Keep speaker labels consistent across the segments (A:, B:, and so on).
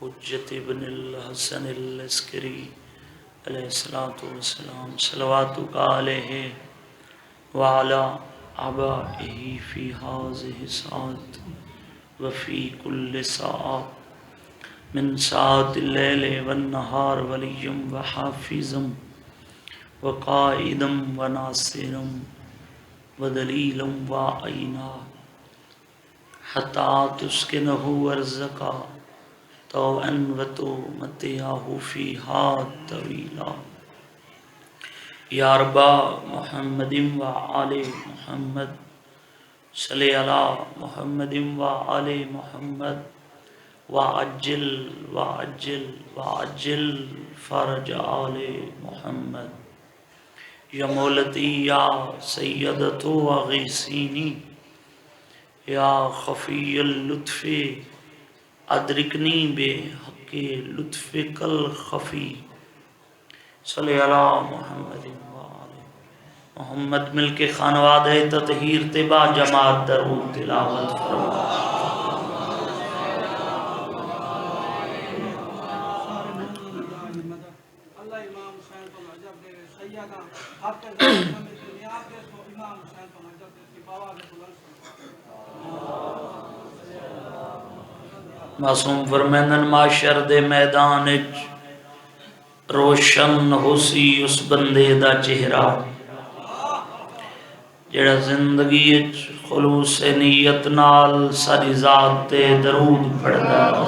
A: حجت ابن الحسن العسکری علیہ السلام صلواتک علیہ وعلی آبائہ فی ہذہ الساعۃ وفی کل ساعۃ من ساعات اللیل والنہار ولیم وحافظم وقائدم وناصرم ودلیلم وعینا حتی تسکنہ ورزقا طوعا وتمتعہ فیہا طویلا یا ربا محمد وآل محمد صلی علی محمد وآل محمد وعجل فرج آل محمد یا مولتی یا سیدت اغیثینی یا خفی اللطف ادرکنی بے حق لطف کل خفی صلی علی محمد وآل محمد مل کے خانواد تطہیر تبا جماعت درود تلاوت فرما معصوم فرمینن معاشر دے میدان روشن ہو سی اس بندے دا چہرہ جڑا زندگی خلوص نیت نال ساری ذات تے درود پڑھدا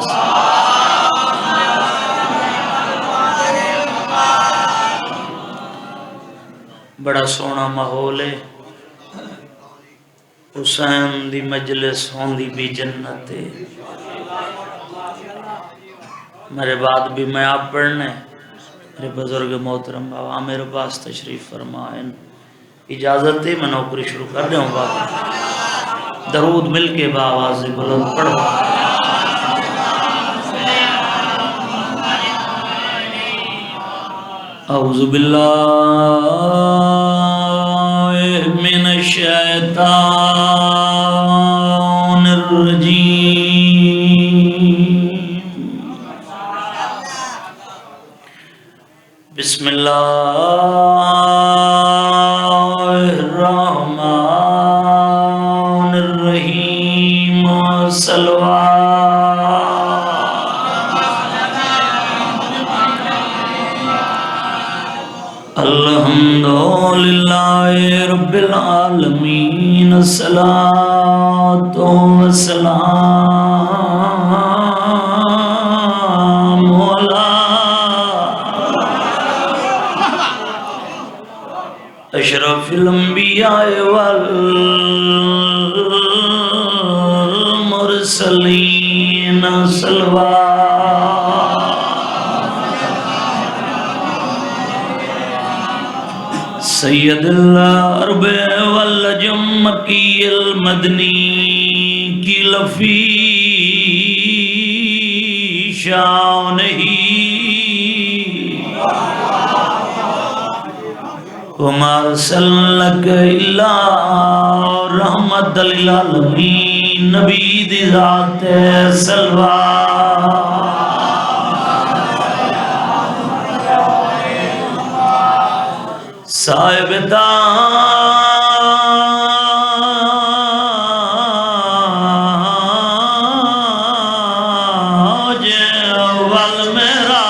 A: بڑا سونا ماحول ہے حسین دی مجلس ہوندی بھی جنت ہے میرے بعد بھی میں آپ پڑھنے میرے بزرگ محترم بابا میرے پاس تشریف فرمائیں اجازت ہے میں نوکری شروع کر دوں بابا درود مل کے بآواز بلند پڑھو اعوذ باللہ من الشیطان الرجیم بسم اللہ الرحمن الرحیم الحمدللہ رب العالمین الصلاۃ والسلام علی اشرف الانبیاء والمرسلین صلوات سید العرب والعجم مکی المدنی کی لفی شانہی وما ارسلناک الا رحمت للعالمین نبی دی ذات سلوات صاحب تاج اول میرا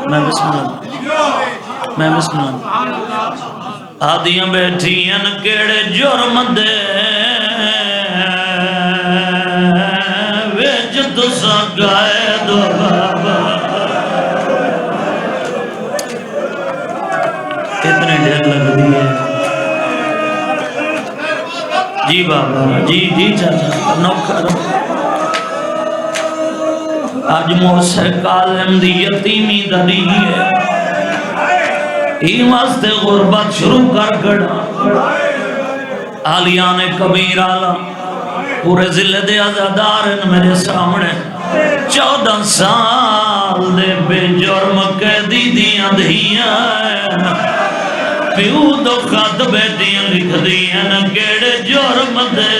A: میں بسم اللہ آدیاں بیٹھیاں کیڑے جرم دے ویچ تساں گائے دو بابا کتنے ڈھیر لگ دی ہے جی بابا جی چاچا نوکہ آج موسیٰ کالم دی یتیمی دری ہے ہی واسطے غربت شروع کر گڑا آلیان کبیر آلہ پورے ضلع دے عزادار میرے سامنے 14 سال دے بے جرم قیدی دیاں دھیاں پیو دو خط بیٹیاں لکھ دیاں کیڑے جرم دے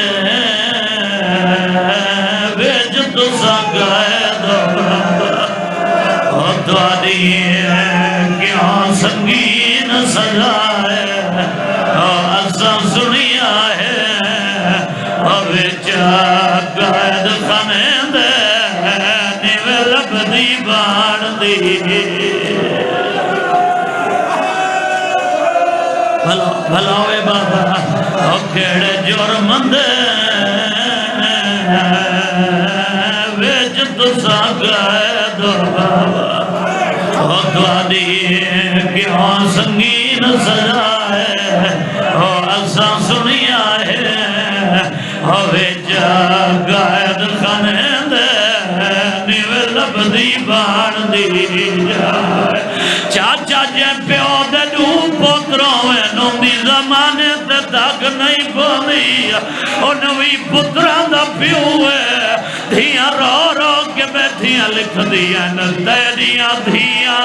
A: تواڈی کیوں سنگین سزا ہے اساں سنیا ہے وچ قائد خانے دے نیویں لبدی بان دی بھلا ہوئے بابا کیڑے جرم دے ویچ تسا قائد بابا تواڈی کیوں سنگین سزا ہے اساں سنیا ہے ویچ قائد خانے دے نیویں لبدی بان دی چاچا جے پیو دے دو پتروں نوں دی زمانے تے تک نہیں پوندی او نوی پتراں دا پیو ہے دھیاں رو رو کے بیٹھیاں لکھ دیاں تیریاں دھیاں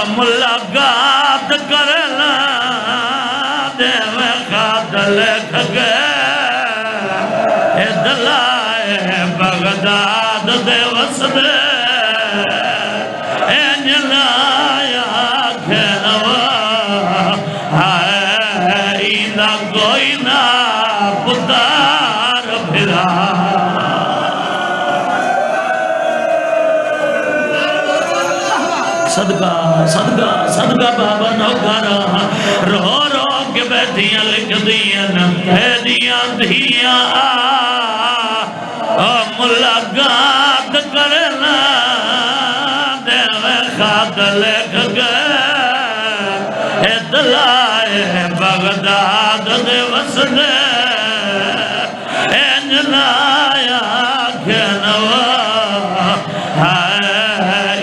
A: ملاقات کرنا دے میں خط لکھ گئے دلائے بغداد دے وسدے کوئی نہ پتار پھرا صدقہ صدقہ صدقہ بابا نوکرا رو رو کے بیٹھیاں لکھ دیاں تیریاں دھیاں ملاقات کرنا دے میں خط لکھ گئے دلائے بغداد دے وسدے انجلایا کھنوا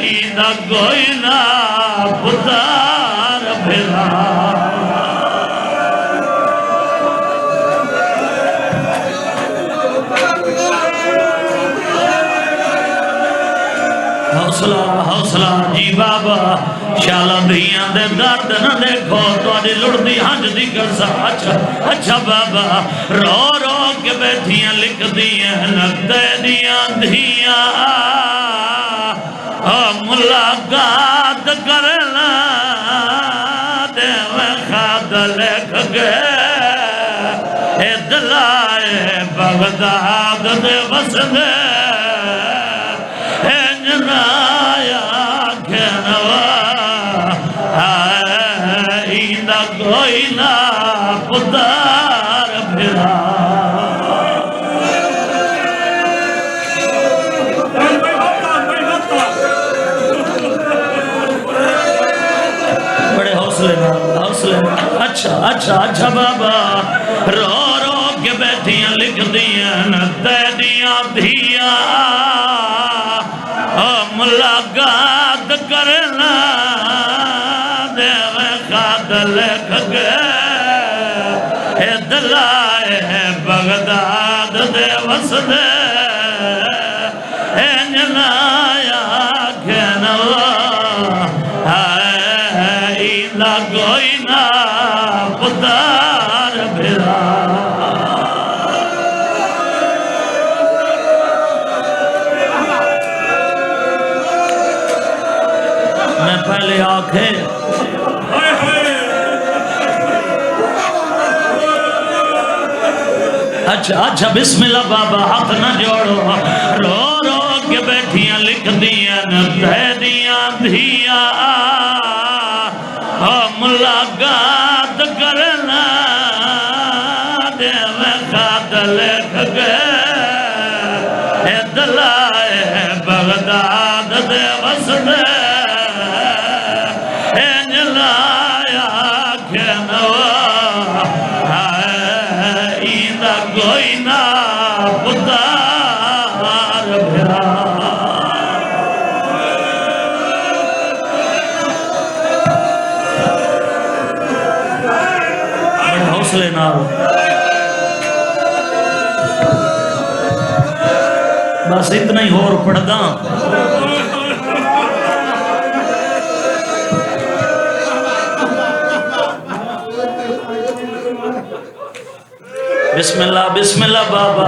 A: ایدہ کوئی نہ پتار پھرا حوصلہ حوصلہ جی بابا شالا دھیاں دے درد نہ دیکھو تواڈی لڑدی ہنج دی کرسا اچھا بابا رو رو کے بیٹھیاں لکھ دیاں لگتے دیاں دھیاں ملاقات کرنا دے میں خط لکھ گئے دلائے بغداد دے وسدے کوئی نہ پتار پھرا بڑے حوصلے اچھا اچھا اچھا بابا رو رو کے بیٹھیاں لکھ دیاں تیریاں دھیاں ملاقات کرنا دے میں خط لکھ گئے دلائے بغداد دے وسدے انجلایا کھنوا ایدہ کوئی نہ پتار پھرا میں پہلے آنکھیں اچھا بسم اللہ بابا ہاتھ نہ جوڑو رو رو کے بیٹھیاں لکھ دیاں تیریاں دھیاں ملاقات کرنا دے میں خط لکھ گئے دلائے بغداد دے وسدے انجلایا کھنوا کوئی نہ پتار پھرا بڑے حوصلے نال بس اتنا ہی اور پڑھدا بسم اللہ بابا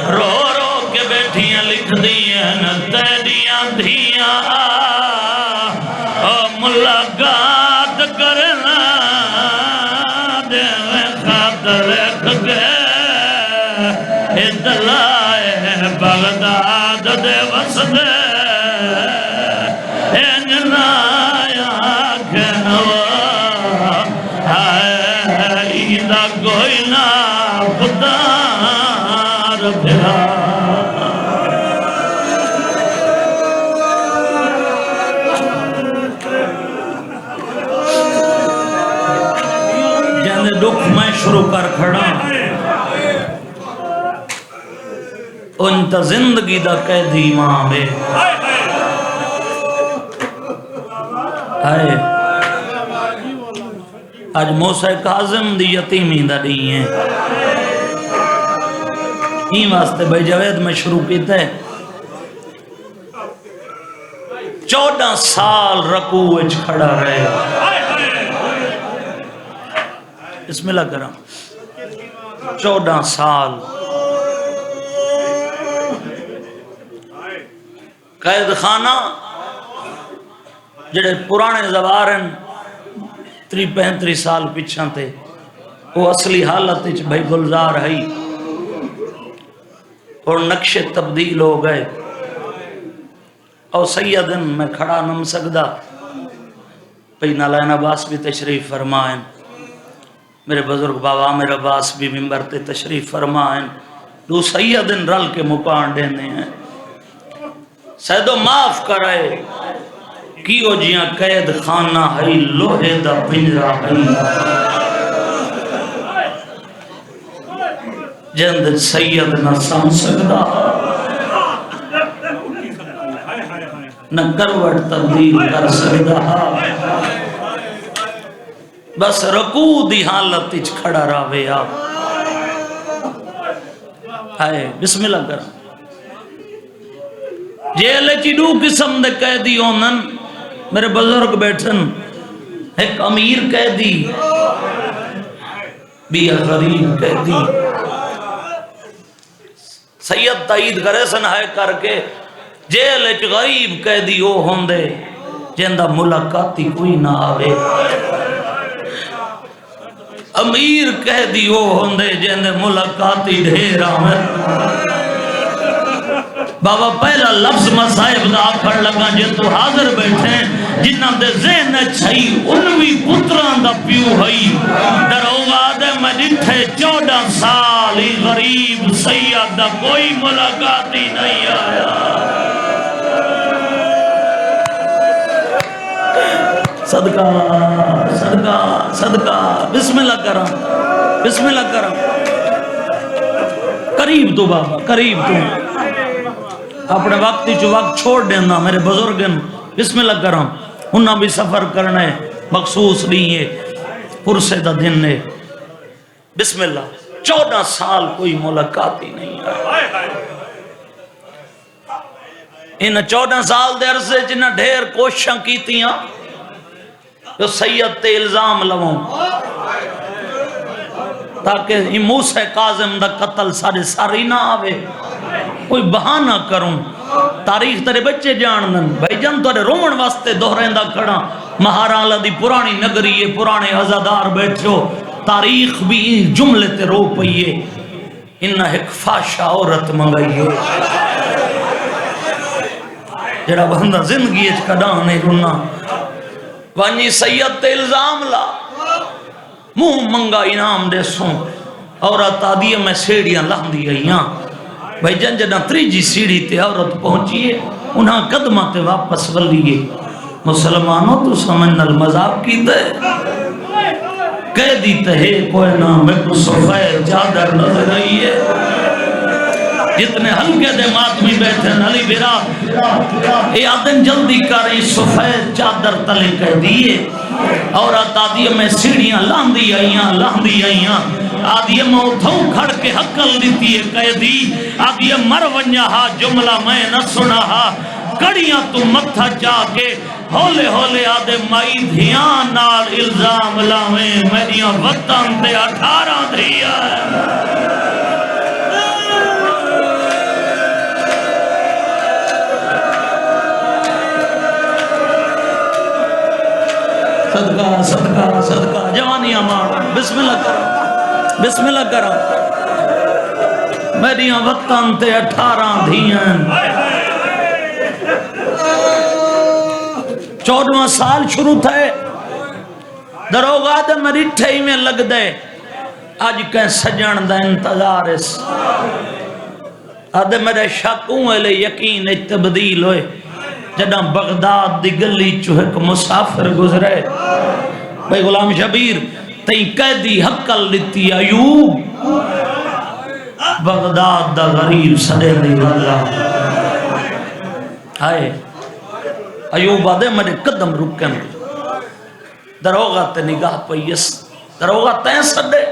A: رو رو کے بیٹھیاں لکھ دیاں تیریاں دھیاں ملاقات کرنا دے خاطر لکھ گئے دلائے بغداد دے وسدے کوئی نہ خدار پھرا جانے دکھ میں شروع کر کھڑا انتا زندگی دا قیدی ماں میں آئے آج موسیٰ کاظم دی یتیمی دا نہیں ہے ہی واسطے بھائی جاوید میں شروع کیتا ہے 14 سال رکوع اچھ کھڑا رہے بسم اللہ کرام 14 سال قید خانہ جڑے پرانے زوارن 35 سال پچھاں تھے وہ اصلی حالت بھائی گلزار ہے اور نقشے تبدیل ہو گئے اور سیدن میں کھڑا نم سکدا پہی نالائن عباس بھی تشریف فرمائیں میرے بزرگ بابا عامر عباس بھی ممبر تے تشریف فرمائیں دو سیدن رل کے مپان دینے ہیں سیدو معاف کرائے کیو جیاں قید خانہ ہے لوہے دا پنجرہ ہے جند سید نہ سام سکدا نہ کروٹ تبدیل کر سکدا بس رکوع دی حالت اچھ کھڑا راوے آپ آئے بسم اللہ کرم جیلے چی دو قسم دے قیدی ہونن میرے بزرگ بیٹھن ایک امیر قیدی بھی غریب قیدی سید تائید کرے سن ہے کر کے جیل اچ غریب قیدی ہو ہوندے جندہ ملاقاتی کوئی نہ آوے امیر قیدی ہو ہوندے جندے ملاقاتی ڈھیر آوے بابا پہلا لفظ مصائب دا آکھڑ لگا جے تو حاضر بیٹھے جنہ دے ذہن چھئی انوی پتران دا پیو ہئی دروگا دے میں ڈٹھے 14 سال ہی غریب سید دا کوئی ملاقاتی نہیں آیا صدقہ صدقہ صدقہ بسم اللہ کرم بسم اللہ کرم قریب تو بابا قریب تو اپنے وقتی جو وقت چھوڑ دینا میرے بزرگن بسم اللہ کرم انہاں بھی سفر کرنے مخصوص نہیں ہے پرسے دا دن نے بسم اللہ 14 سال کوئی ملاقات ہی نہیں آئے ان 14 سال دے عرصے جنہ ڈھیر کوششاں کیتیاں جو سید تے الزام لوں تاکہ موسیٰ کاظم دا قتل سارے ساری نہ آوے کوئی بہانہ کروں تاریخ تیرے بچے جاندن بھائی جان تیرے رومن واسطے دہرین دا کھڑا مہاراں اللہ دی پرانی نگری ہے پرانے عزادار بیٹھو تاریخ بھی جملے تے رو پئیے انہا ایک فاشا عورت منگئیے جڑا بندہ زندگی اچ کڈانے رونا وانی سید تے الزام لا منہ منگا انعام دے سوں عورت آدھی میں سیڑیاں لہن دی گئیاں بھائی جن جنہ تریجی سیڑھی تے عورت پہنچیے انہاں قدمہ تے واپس ولیے مسلمانوں تو سمجھنا المذاب کی دے قیدی تہے کوئی نام میں کو صفحہ چادر نظر رہی ہے جتنے ہلکے دے ماتمی بیٹھے نلی بیرا اے آدن جلدی کریں صفحہ چادر تلے کہہ دیئے اور آدھی میں سیڑیاں لاندی آئیاں آدھی میں اتھوں کھڑ کے حقل دیتی ہے قیدی آدھی مرونیا ہا جملہ میں نہ سنا ہا کڑیاں تو متھا چاہ کے ہولے ہولے آدھے مائی دھیان نال الزام لاویں میریاں وطن تے 18 دھیا ہے صدقہ صدقہ صدقہ جوانیاں مار بسم اللہ کرو بسم اللہ کرو میری وطن تے 18 دھیاں 14واں سال شروع تھے دروگا دے مریٹھے ہی میں لگ دے آج کہیں سجن دا انتظار اس آدھے میرے شکوں لے یقین تبدیل ہوئے جدہ بغداد دی گلی چوہک مسافر گزرے بھائی غلام شبیر تئیں قیدی حقل لیتی ایوب بغداد دا غریب سڑے دی اللہ آئے ایوب آدھے میرے قدم رکن دروگا تے نگاہ پئیس دروگا تین سڑے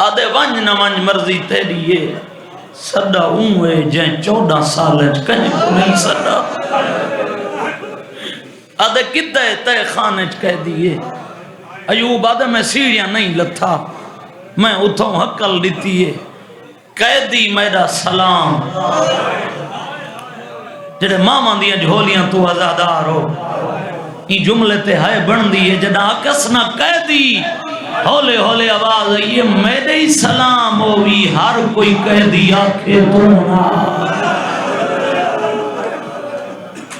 A: آدھے ونج نہ ونج مرضی تیریے سڑا ہوئے جائیں 14 سال کہیں کو نہیں سڑا آدھے کدھے تے خانے کہہ دیئے ایوب آدھے میں سیڑیاں نہیں لتھا میں اتھوں حقل لیتیے قیدی میرا سلام جڑے ماما دیا جھولیاں تو ازادار ہو یہ جملے تے ہائے بن دیئے جڑا کسنا قیدی ہولے ہولے آواز یہ میرے ہی سلام ہوئی ہر کوئی قیدی آکھے تو نا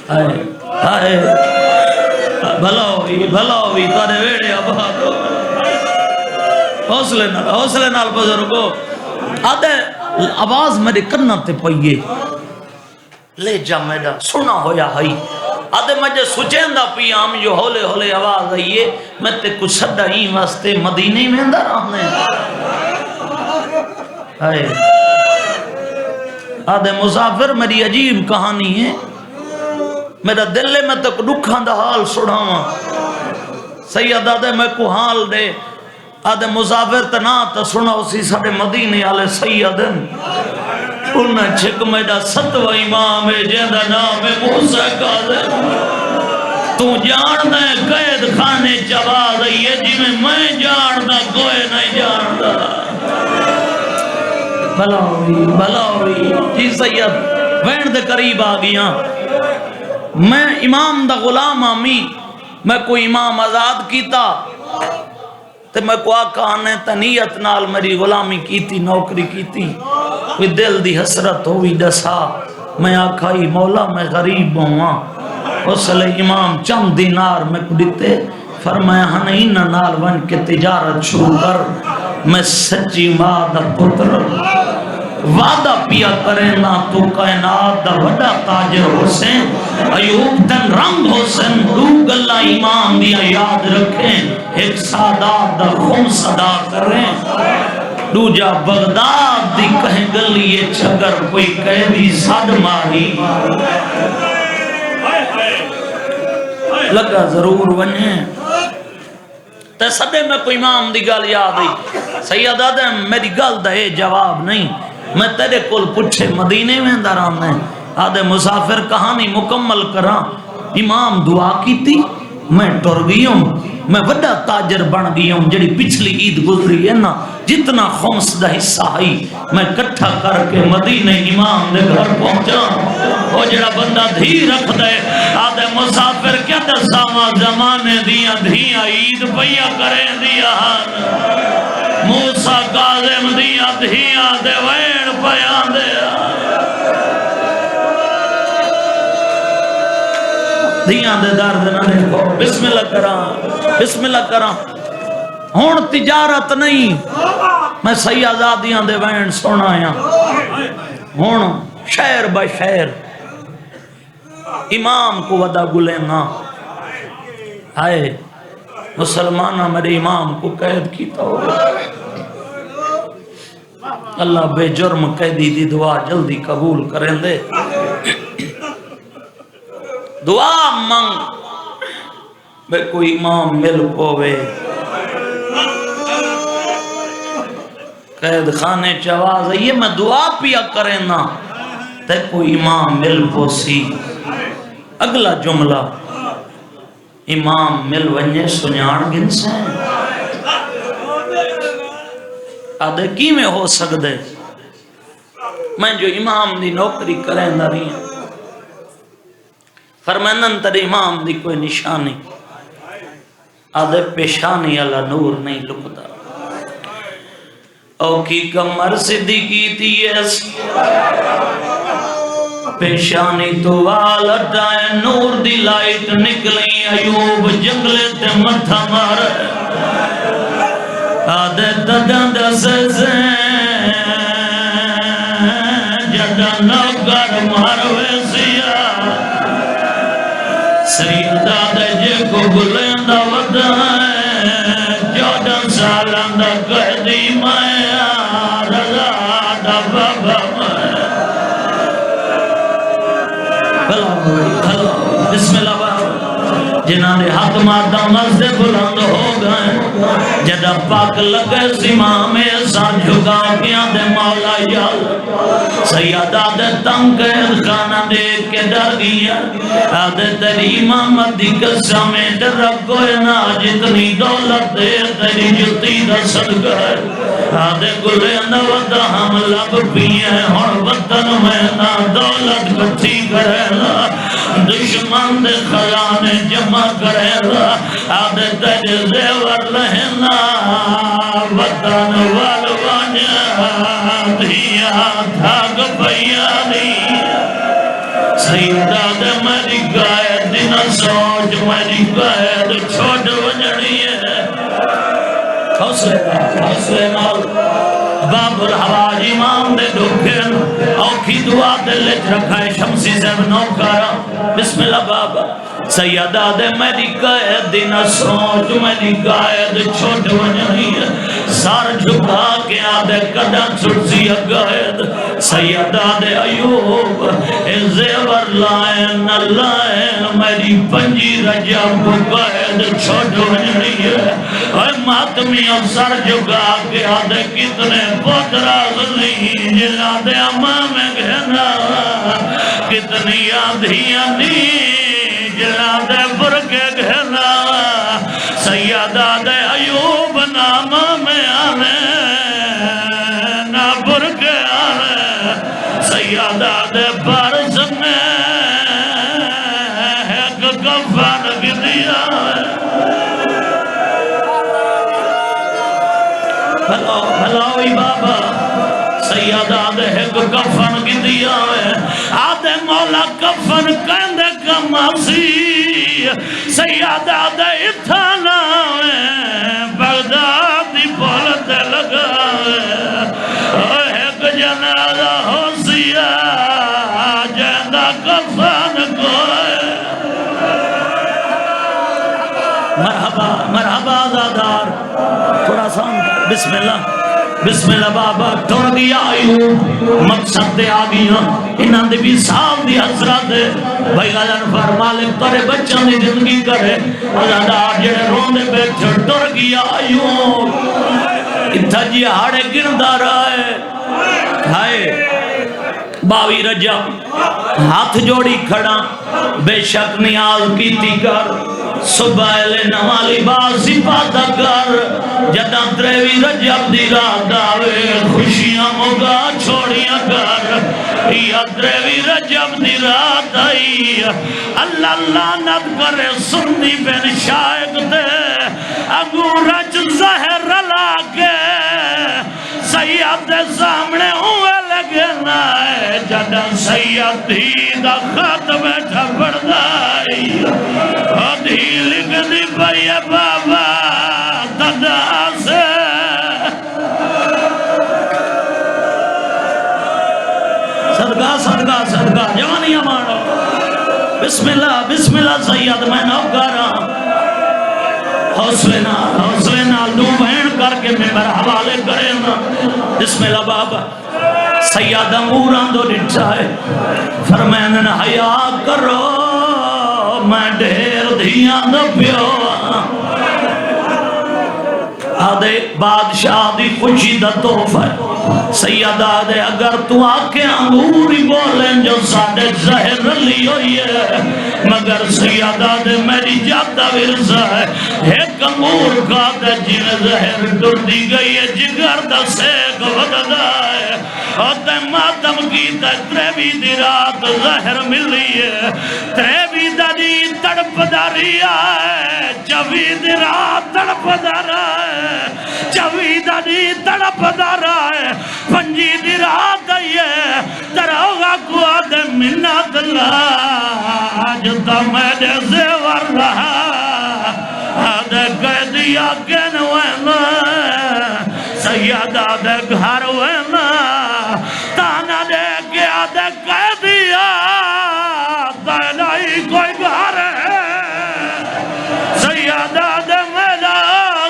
A: آئے آئے بھلا ہوئی تارے ویڑے آباد ہو حوصلے نال بزرگو آدھے آواز میرے کرنا تے پئیے لے جا میرا سنا ہویا ہائی آدھے مجھے سچین دا پیام جو ہولے ہولے آواز آئیے میں تے کچھ سڑا ہی واسطے مدینے میں اندر آنے آدھے مسافر میری عجیب کہانی ہے میرا دل میں تک دکھاں دا حال سڑھاواں سید آدھے میں کو حال دے آدھے مسافر تنا تا سنا اسی ساڑے مدینے آلے سیدن انہیں چھک میڈا 7واں امام ہے جیدہ نام ہے موسیٰ کاظم تو جان دے قید خانے چبا دئیے جی میں جان دا کوئی نہیں جان دا بھلا ہوئی جی سید وین دے قریب آگیاں میں امام دا غلام آمی میں کوئی امام آزاد کیتا تے میں کو آقا آنے تنیت نال میری غلامی کیتی نوکری کیتی کوئی دل دی حسرت ہوئی دسا میں آقائی مولا میں غریب ہوں اس لئے امام چند دینار میں کو دیتے فرمایا ہنین نال ون کے تجارت شروع کر میں سچی مادہ پتر وعدہ پیا کریں نا تو کائنات دا وڈا تاجر حسین ایوب تن رنگ حسین دو گلہ امام دیا یاد رکھیں ایک سادات دا خمس ادا کریں دو جا بغداد دی کہیں گلی یہ چھگر کوئی قیدی ساڑ ماری لگا ضرور ونیں تے سدے میں کوئی امام دی گل یاد آئی سید آدم میری گل دا یہ جواب نہیں میں تیرے کول پوچھے مدینے میں اندر آنے آدھے مسافر کہانی مکمل کراں امام دعا کی تھی میں ٹر گئی ہوں میں وڈا تاجر بن گئی ہوں جڑی پچھلی عید گزری ہے نا جتنا خمس دا حصہ ہی میں کٹھا کر کے مدینے امام دے گھر پہنچا وہ جڑا بندہ دھی رکھ دے آدھے مسافر کیا دساواں زمانے دیا دھیاں عید پیا کریں دیا موسیٰ کاظم دیا دھیاں دے وین پیا دیا دھیاں دے درد نہ دیکھو بسم اللہ کراں ہون تجارت نہیں میں سی آزادیاں دے وین سونا آیا ہون شہر با شہر امام کو ودا گلینا آئے مسلمانہ میرے امام کو قید کیتا ہوگا اللہ بے جرم قیدی دی دعا جلدی قبول کریں دے دعا منگ بے کوئی امام مل پوے قید خانے چواز یہ میں دعا پیا کریں نا تے کوئی امام مل پوسی اگلا جملہ امام مل ونجے سنیان گن سے آدھے کی میں ہو سکدے میں جو امام دی نوکری کریں نہ رہی ہیں فرمائنن تر امام دی کوئی نشانی آدھے پیشانی اللہ نور نہیں لکتا او کی کمر سدھی کی تھی ایس پیشانی تو وال اٹھائے نور دی لائٹ نکلی ایوب جنگلے تے متھا مار آدھے تدن دسے جڑا نوکر ماروے سیا سیدہ دے جے کو بلندہ ودائے 14 سالان دا قیدی مایا رضا دا بابا مایا بسم اللہ بابا جنہاں نے ہاتھ ماتا مزدے بلند ہو گئے جدہ پاک لگے زمام احسان جھگا کیا دے مولا یال سیدہ دے تنگ خانہ دیکھ کے ڈر گیا آدھے تیری امامت دی قصہ میں ڈر کوئی نہ جتنی دولت دے تیری جتی دا صدقہ ہے آدھے گلے نودا ہم لب پیئے اور وطن میں نہ دولت کٹھی کرے گا دشمن دے خزانے جمع کرے گا آدھے تیرے زیور لہنا وطن والوانا دھیا دھاگ پیانی سیدہ دے میری قائد دینا سوچ میری قائد چھوٹ وجڑی ہے حوصلے نال باب الحواج امام دے دکھن اوکھی دعا دلچ رکھائے شمسی زیب نوکارا بسم اللہ بابا سیدہ دے میری قائد دینا سوچ میری قائد چھوٹ وجڑی ہے سار جھکا کے آدھے کڑا چھڑسی قائد سیدہ دے ایوب اے زیور لائن لائن میری پنجی رجب کو قائد چھوٹ وجڑی ہے اے ماتمی سر جھکا کے آدھے کتنے پوترا غلی جلا دے امام گھنا کتنی آدھیاں نی جلا دے برکے گھنا سیدہ دے ایوب نام میں آنے نا برکے آنے سیدہ دے بارس میں ایک کفن کی دیا بھلاوی بابا سیدہ دے ایک کفن کی دیا ہے آدھے مولا کفن کہندے کماسی سیدہ دے اتھانا ہے بغدادی بولتے لگا ہے ایک جنازہ ہو سیا جیندہ کفن کو ہے مرحبا زادار تھوڑا سان بسم اللہ بابا ٹر گیا ایوب مقصد دے آگیا انہاں دے بھی سال دی حضرت بھائی غزن فرمالک تارے بچوں دی زندگی کرے ازادار جڑے روندے بیٹھے ٹر گیا ایوب اتھا جی ہاڑے گردہ رہے ہائے 22 رجب ہاتھ جوڑی کھڑا بے شک نیاز کیتی کر صبح لے نوالی باسی پاتا کر جدہ 23 رجب دی رات آوے خوشیاں موگا چھوڑیاں کر یا 23 رجب دی رات آئی اللہ لعنت کرے سنی بن شائق دے اگو رج زہر لاکے سید دے سامنے ہوئے لگے نائے جدہ سید ہی دا خط بیٹھا پڑھائی آدھی لکھ دی پئی بابا تدا سے صدقہ جوانیاں مانو بسم اللہ سید میں نوکارا حوصلے نال دو بہن کر کے ممبر حوالے کرے نا بسم اللہ بابا سیدہ موران دو ڈٹھا ہے فرمین حیا کرو میں ڈھیر دھیاں دو پیو آدھے بادشاہ دی خوشی دا توفہ ہے سیدہ آدھے اگر تو آکے انگوری بولیں جو ساڑھے زہر لی ہوئی ہے مگر سیادہ دے میری جادہ ورزہ ہے ایک امور کا دے جن زہر ڈر دی گئی ہے جگر دا سیک وددہ ہے اور تے ماتم کی تے تریبی دی رات زہر ملی ہے تریبی دی تڑپ داری ہے چوی دی رات تڑپ دارا ہے چوی دی تڑپ دارا ہے پنجی دی رات ہے تروغا کو آدھے منت اللہ آجتا میرے زیور رہا آدھے قیدیا کن وینا سیادہ دے گھر وینا تانا دے کے آدھے قیدیا تینائی کوئی گھر ہے سیادہ دے میرا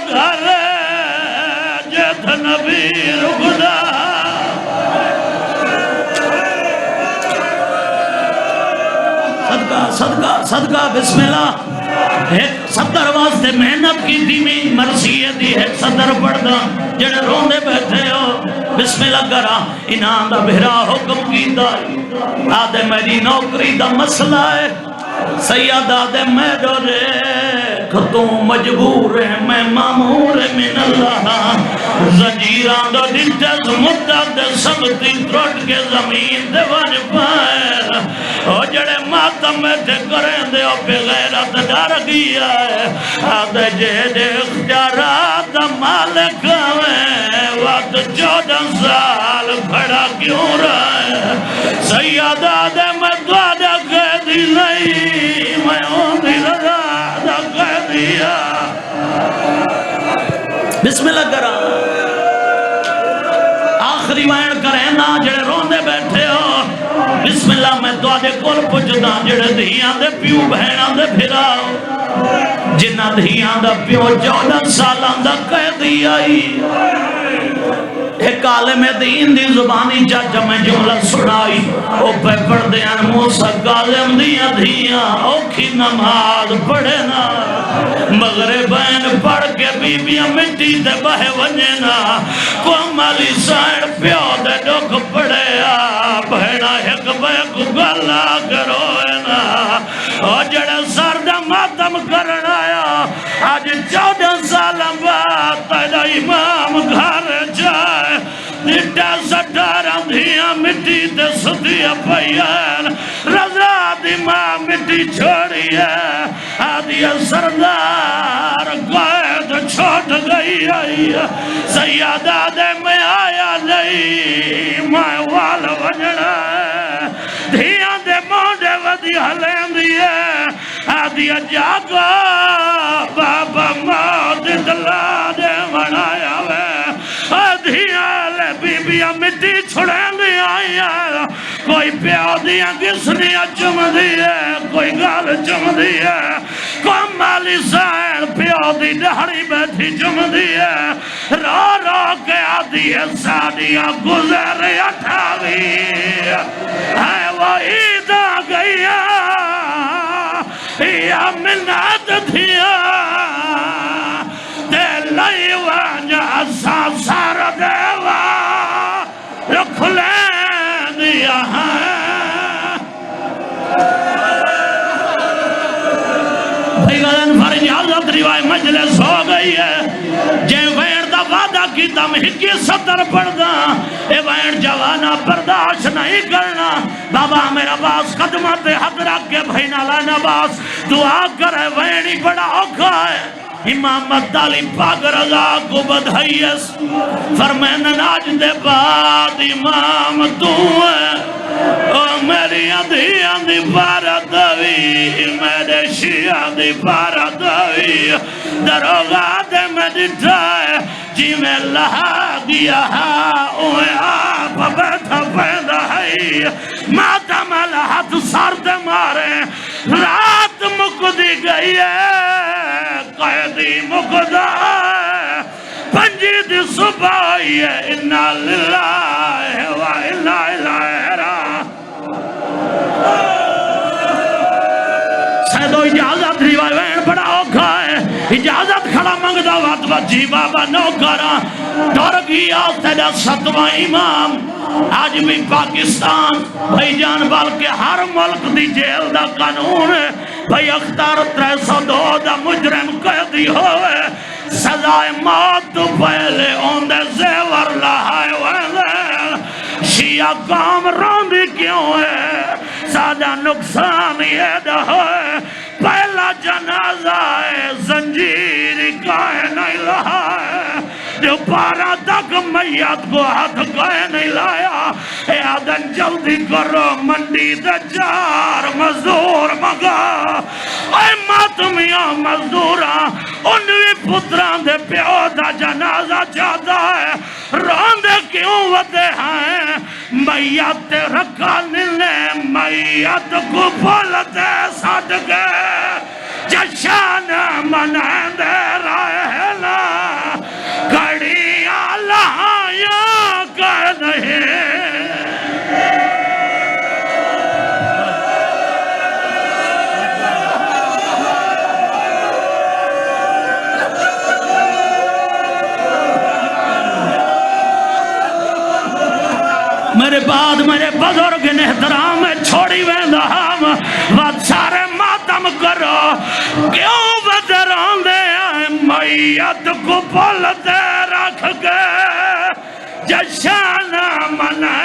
A: گھر ہے جیت نبی رکھدا صدقہ صدقہ بسم اللہ ایک صدر واسطے محنت کی دیمی مرسی دی ہے صدر پڑھدا جڑے روندے بیٹھے ہو بسم اللہ کرا انہاں دا بہرا حکم کی دا آدھے میری نوکری دا مسئلہ ہے سیادہ دے میں ڈرے تو مجبور ہے میں مامور من اللہ زنجیران دو دلتز مدد سبتی ترٹ کے زمین دے ون پائر او جڑے ماتم میں تھے کریں دے او پہ غیرت ڈر گیا ہے آدھے جے اختیارات مالک میں وقت 14 سال کھڑا کیوں رہا ہے سیادہ دے میں دوادہ قیدی نہیں میں ہوں دل رادہ قیدیا بسم اللہ کرا آخری وائن کریں نا جڑے روندے بیٹھے ہو بسم اللہ میں دوادے کول پچھتا جڑے دھیاں دے پیو بہناں دے پھراؤ جنہ دھیاں دے پیو 14 سالان دا قیدی آئی ایک عالم دین دی زبانی چاچا میں جملہ سنائی او پہ پڑھ دیاں موسیٰ عالم دیاں دھیاں اوکھی نماز پڑھے نا مغربین پڑھ کے بیبیاں مٹی دے بہے ونجنا کومالی سائن پیو دے ڈوک پڑھے بہنا ایک بیک گلا کروئے نا او جڑے سردہ ماتم کرنا آیا آج 14 سال بعد تیرا امام گھر جائے نٹا سٹارا دھیاں مٹی تے ستیا پہیان رضا امام مٹی چھوڑی ہے آدھیا سردار قائد چھوٹ گئی آئی سیادہ دے میں آیا نہیں میں وال وجڑا ہے دھیاں دے موڑے ودی حلین دیئے آدھیا جاگا بابا موت دلا دے منایا وے آدھیا لے بی بیاں مٹی چھڑیں دی آئیا کوئی پیو دیاں گسنیاں چم دیئے کوئی گال چم دیئے کوئی مالی سائن پیو دی ڈہڑی بیٹھی چم دیئے رو رو کے آدھیا سادیاں گزر اٹھاوی ہے وہ عید آ گیا یا منات دھیا دے لئی وانجا ساسار دیوا رکھ لیں دیا ہے بھائی گلن پر اجازت روای مجلس ہو گئی ہے جے وین دا وعدہ کی تم ہکی 70 پڑھدا اے وین جوانا برداشت نہیں کرنا بابا میرا باس قدمت حد رکھ کے بھائی نالانا باس دعا کرے وینی بڑا اوکھا ہے امامت تعلیم پاک رضا کو بدھائیس فرمین ناج دے بعد امام تو ہے او میری اندھی اندھی باردوی میرے شیعہ دی باردوی دروگا دے میں ڈٹھائے جی میں لہا دیا اوہ آپ بیٹھا پیدا ہے ماتا مالا ہاتھ سارد مارے رات مکدی گئی ہے قیدی مکدہ ہے پنجی دی صبح آئی ہے انہا للہ و انہا الہیرہ سیدو اجازت روایوین بڑا اوکھا ہے اجازت کھڑا منگدہ وقت جی بابا نوکرہ دور گیا تیرا 7واں امام آج بھی پاکستان بھائی جان بلکہ ہر ملک دی جیل دا قانون ہے بھائی اختار 302 دا مجرم قیدی ہوئے سزائے موت تو پہلے اوندے زیور لہائے ہوئے شیعہ قوم روندی کیوں ہے سادہ نقصان یہ دا ہوئے پہلا جنازہ ہے زنجیر کائے نہیں لہائے جو پارا تک میت کو ہاتھ کوئے نہیں لایا اے آدن جلدی کرو منڈی دے 4 مزدور مگا اے ماتمیاں مزدوراں انوی پتران دے پیو دا جنازہ چاہتا ہے روندے کیوں ودے ہیں میت رکھا نلے میت کو پھولتے صدقے جشان منہیں دے رہے نا کڑیاں لہائیاں کر نہیں میرے بعد میرے بزرگ نے احترام چھوڑی ویندہ ہم وقت سارے ماتم کرو کیوں بدران دے آئے میت کو پھولتے رکھ کے جشان منہ